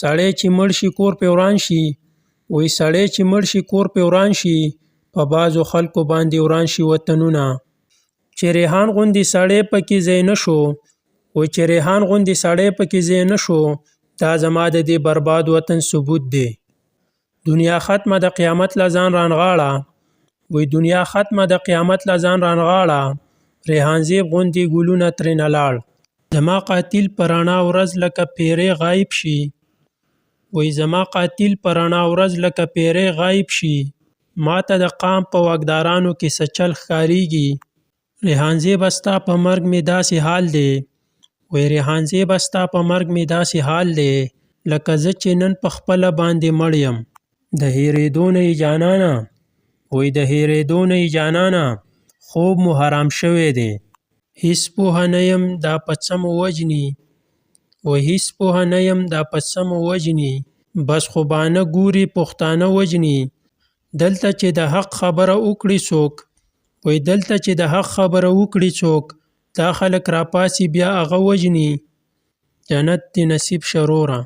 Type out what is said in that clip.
سړی چې مړ شي کور پې وران شي. وایي سړی چې مړ شي کور پې وران شي، په بعضو خلکو باندې وران شي وطنونه. چې ریحان غوندې سړی پکې ځای نه شو، وایي چې ریحان غوندې سړی پکې ځای نه شو، دا زما د دې برباد وطن ثبوت دی. دنیا ختمه د قیامت له ځان رانغاړه. وایي دنیا ختمه د قیامت له ځان رانغاړه، ریحان زیب غوندې ګلونه ترېنه لاړ. زما قاتل په رڼا ورځ لکه پیری غایب شي. وایي زما قاتل په رڼا ورځ لکه پیری غایب شي، ما ته د قام په واکدارانو کې څه چل ښکارېږي. ریحان زیبه ستا په مرګ مې داسې حال دی. وایي ریحان زیبه ستا په مرګ مې داسې حال دی، لکه زه چې نن په خپله باندې مړ یم. د هېرېدو نه یې جانانه، وایي د هېرېدو نه یې جانانه، خوب مو حرام شوی دی. هېڅ پوهه نه یم دا په څه مو وژني. وایي هېڅ پوهه نه یم دا په څه مو وژني، بس خوبانه ګوري پښتانه وژني. دلته چې د حق خبره وکړي څوک، وایي دلته چې د حق خبره وکړي څوک، دا خلک راپاسي بیا هغه وژني. جنت دې نصیب شه وروره.